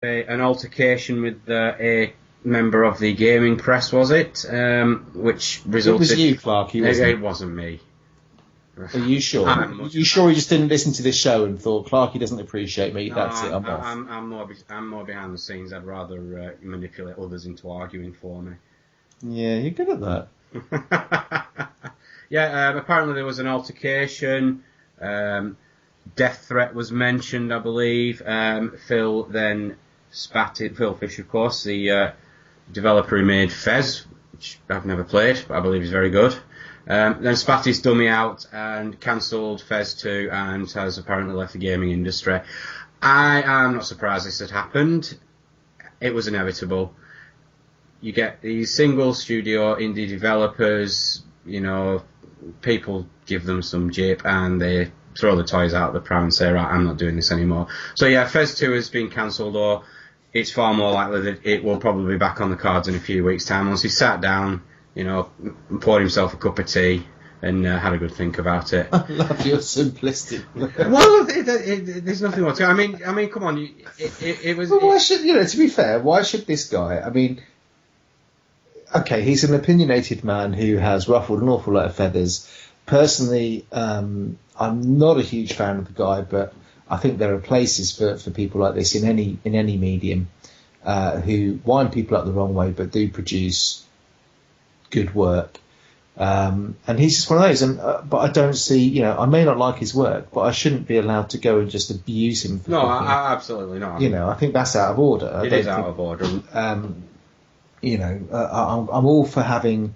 an altercation with a member of the gaming press, was it? Which resulted. It was you, Clarky, wasn't it? It wasn't me. Are you sure? Are you sure you just didn't listen to this show and thought Clarky doesn't appreciate me? No, That's it. I'm off. I'm more behind the scenes. I'd rather manipulate others into arguing for me. Yeah, you're good at that. Yeah. Apparently there was an altercation. Death threat was mentioned, I believe. Phil then spat it. Phil Fish, of course, the developer who made Fez, which I've never played, but I believe is very good. Then spat his dummy out and cancelled Fez 2 and has apparently left the gaming industry. I am not surprised this had happened. It was inevitable. You get these single studio indie developers, people give them some jip and they throw the toys out of the pram and say, right, I'm not doing this anymore. So yeah, Fez 2 has been cancelled, or it's far more likely that it will probably be back on the cards in a few weeks' time once he sat down, poured himself a cup of tea and had a good think about it. I love your simplistic. Well, there's nothing more to it. I mean, come on, it was. Well, why should to be fair? Why should this guy? I mean, okay, he's an opinionated man who has ruffled an awful lot of feathers. Personally, I'm not a huge fan of the guy, but I think there are places for people like this in any medium who wind people up the wrong way, but do produce good work. And he's just one of those. But I don't see, I may not like his work, but I shouldn't be allowed to go and just abuse him. No, absolutely not. I think that's out of order. It is out of order. I'm all for having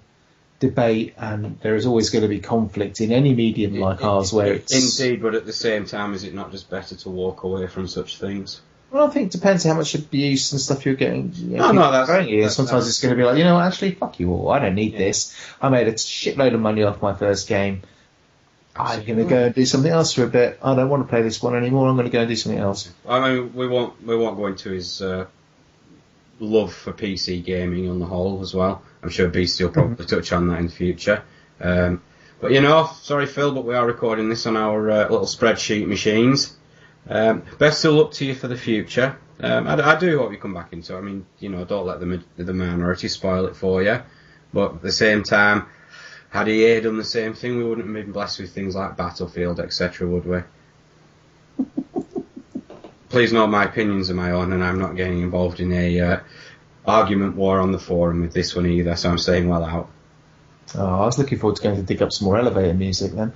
debate, and there is always going to be conflict in any medium like ours where it's... Indeed, but at the same time, is it not just better to walk away from such things? Well, I think it depends how much abuse and stuff you're getting. Sometimes it's going to be like, actually, fuck you all. I don't need this. I made a shitload of money off my first game. I'm going to go and do something else for a bit. I don't want to play this one anymore. I'm going to go and do something else. I mean, we won't go into his love for PC gaming on the whole as well. I'm sure Beastie will probably touch on that in the future. But sorry Phil, but we are recording this on our little spreadsheet machines. Best of luck to you for the future. I do hope you come back into it. I mean, don't let the minority spoil it for you. But at the same time, had EA done the same thing, we wouldn't have been blessed with things like Battlefield, etc., would we? Please note my opinions are my own, and I'm not getting involved in a argument war on the forum with this one either, so I'm staying well out. Oh, I was looking forward to going to dig up some more elevator music then.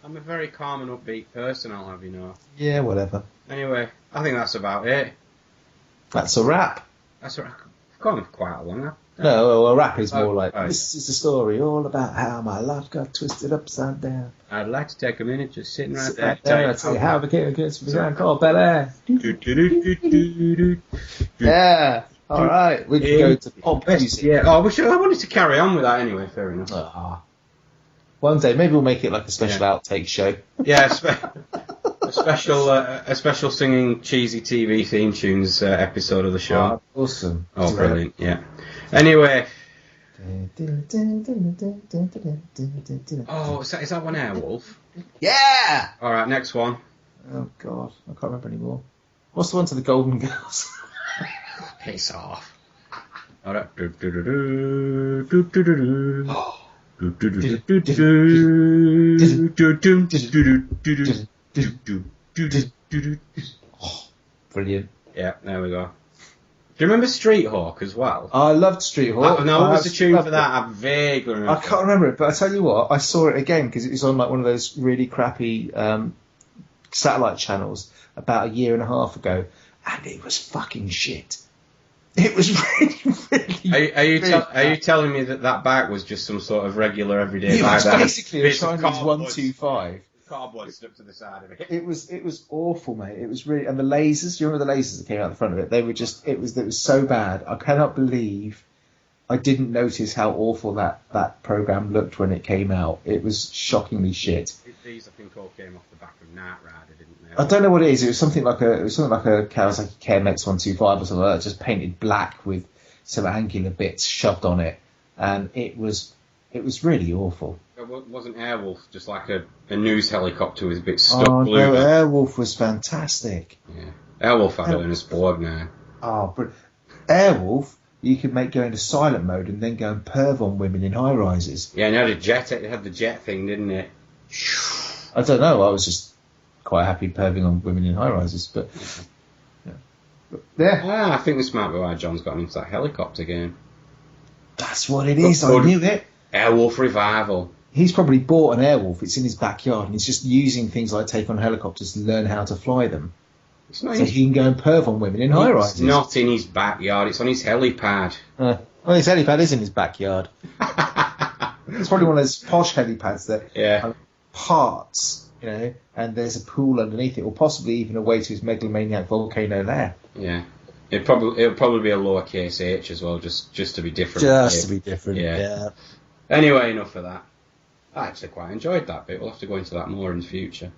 I'm a very calm and upbeat person, I'll have you know. Yeah, whatever. Anyway, I think that's about it. That's a wrap. That's a wrap. I've gone quite a long. No, well, a rap is more like, this is the story all about how my life got twisted upside down. I'd like to take a minute just sitting right there. I'll tell you how I became a good man called Bel Air. Yeah, alright, we can go to pop music. Yeah, I wanted to carry on with that anyway, fair enough. One day, maybe we'll make it like a special outtake show. Yeah, a special singing cheesy TV theme tunes episode of the show. Oh, awesome. Oh, brilliant, yeah. Anyway. Oh, is that one Airwolf? Yeah! Alright, next one. Oh, God. I can't remember anymore. What's the one to the Golden Girls? Piss off. Alright. Brilliant. Yeah, there we go. Do you remember Street Hawk as well? I loved Street Hawk. No, what was the tune for that? I vaguely remember. I can't remember it, but I tell you what, I saw it again because it was on like one of those really crappy satellite channels about a year and a half ago, and it was fucking shit. It was really. Are you telling me that bike was just some sort of regular everyday bike? It was basically a Chinese 125. Cardboard stuck to the side of it. It was awful, mate. It was really, and the lasers. Do you remember the lasers that came out the front of it? They were just. It was so bad. I cannot believe I didn't notice how awful that program looked when it came out. It was shockingly shit. These I think all came off the back of Night Rider, didn't they? I don't know what it is. It was something like a Kawasaki KMX 125 or something like that, just painted black with some angular bits shoved on it, and it was really awful. Wasn't Airwolf just like a news helicopter with a bit stuck blue? Oh no, Airwolf was fantastic. Yeah. Airwolf had an Sporg now. Oh, but Airwolf, you could make go into silent mode and then go and perv on women in high rises. Yeah, and it had the jet thing, didn't it? I don't know. I was just quite happy perving on women in high rises, but yeah. I think this might be why John's got into that helicopter game. That's what it is. I knew it. Airwolf revival. He's probably bought an Airwolf. It's in his backyard, and he's just using things like Take On Helicopters to learn how to fly them. It's not so he can go and perv on women in high rises. It's not in his backyard. It's on his helipad. Well, his helipad is in his backyard. It's probably one of those posh helipads that have parts, and there's a pool underneath it, or possibly even a way to his megalomaniac volcano lair. Yeah. It'll probably be a lowercase h as well, just to be different. Just to be different, yeah. Anyway, enough of that. I actually quite enjoyed that bit. We'll have to go into that more in the future.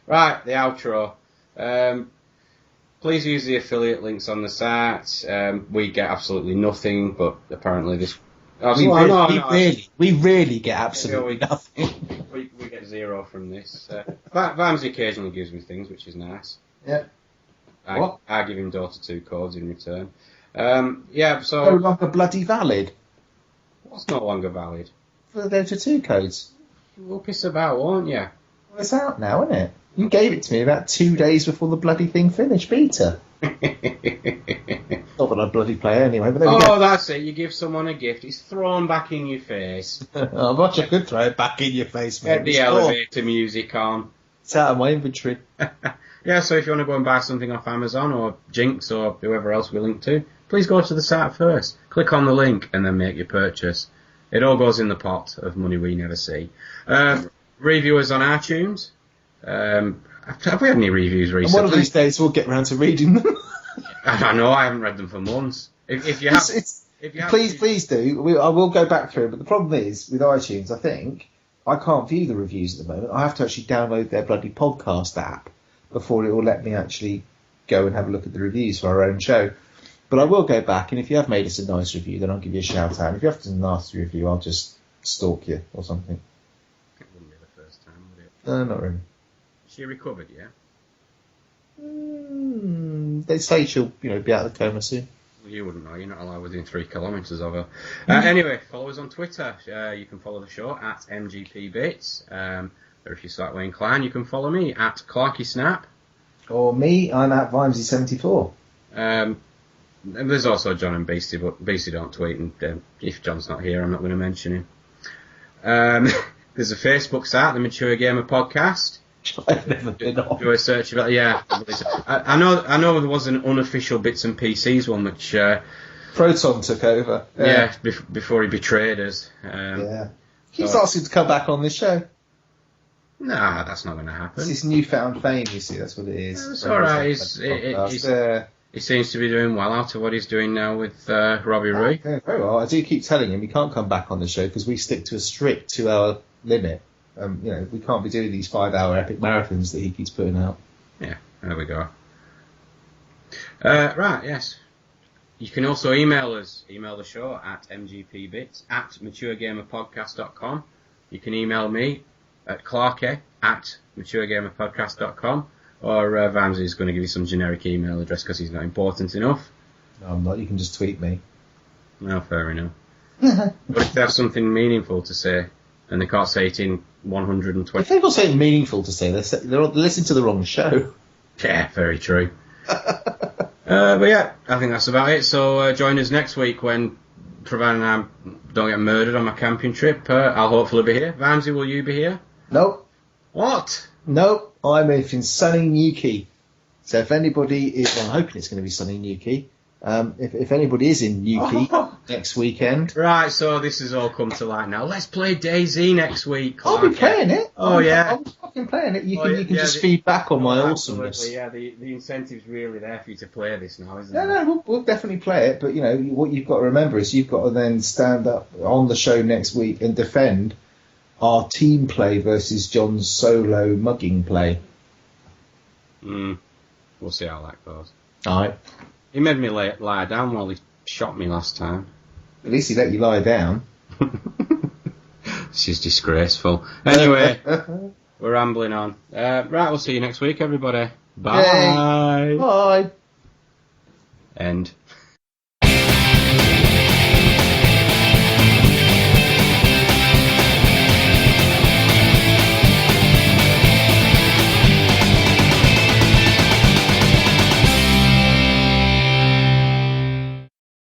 Right, the outro. Please use the affiliate links on the site. We get absolutely nothing, but apparently this... We really get absolutely nothing. We get zero from this. Vimesy occasionally gives me things, which is nice. Yeah. I give him Dota 2 codes in return. So... No longer bloody valid. What's no longer valid? For the Dota 2 codes. You'll piss about, won't you? Well, it's out now, isn't it? You gave it to me about 2 days before the bloody thing finished, beta. Not that I bloody play anyway, but there we go. Oh, that's it. You give someone a gift, it's thrown back in your face. I bet you could throw it back in your face, mate. Get the elevator music on. It's out of my inventory. Yeah, so if you want to go and buy something off Amazon or Jinx or whoever else we link to, please go to the site first. Click on the link and then make your purchase. It all goes in the pot of money we never see. Reviewers on iTunes. Have we had any reviews recently? And one of these days we'll get round to reading them. I know, I haven't read them for months. If you have, please do. I will go back through, but the problem is with iTunes, I think I can't view the reviews at the moment. I have to actually download their bloody podcast app before it will let me actually go and have a look at the reviews for our own show. But I will go back, and if you have made us a nice review, then I'll give you a shout out. And if you have a nasty review, I'll just stalk you or something. It wouldn't be the first time, would it? Not really. She recovered, yeah? They say she'll, be out of the coma soon. Well, you wouldn't know. You're not allowed within 3 kilometres of her. Anyway, follow us on Twitter. You can follow the show at MGPBits. Or if you're slightly inclined, you can follow me at Clarky Snap. Or me, I'm at Vimesy74. There's also John and Beastie, but Beastie don't tweet, and if John's not here, I'm not going to mention him. There's a Facebook site, the Mature Gamer Podcast. I've never been on. Do a search about I know there was an unofficial Bits and PCs one, which Proton took over. Yeah, before he betrayed us. He's asking to come back on this show. Nah, that's not going to happen. It's his newfound fame, you see, that's what it is. It's alright, he seems to be doing well out of what he's doing now with Robbie Rui. Very well. I do keep telling him he can't come back on the show because we stick to a strict 2-hour limit. We can't be doing these 5-hour epic marathons that he keeps putting out. Yeah, there we go. Right, yes. You can also email us. Email the show at mgpbits@maturegamerpodcast.com. You can email me at Clarky @maturegamerpodcast.com, or Vimesy is going to give you some generic email address because he's not important enough. No, I'm not. You can just tweet me. No, fair enough. But if they have something meaningful to say, and they can't say it in 120... If they've got something meaningful to say, they're listening to the wrong show. Yeah, very true. But yeah, I think that's about it. So join us next week when, providing I don't get murdered on my camping trip, I'll hopefully be here. Vimesy, will you be here? Nope. What? Nope. I'm in sunny Newquay. So if anybody is... Well, I'm hoping it's going to be sunny Newquay. If anybody is in Newquay next weekend... Right, so this has all come to light now. Let's play DayZ next week, Clarky. I'll be playing it. I'm fucking playing it. You can just feed back on my awesomeness. Yeah, the incentive's really there for you to play this now, isn't it? No, we'll definitely play it. But, what you've got to remember is you've got to then stand up on the show next week and defend our team play versus John's solo mugging play. We'll see how that goes. All right. He made me lie down while he shot me last time. At least he let you lie down. This is disgraceful. Anyway, we're rambling on. Right, we'll see you next week, everybody. Bye. Bye. End.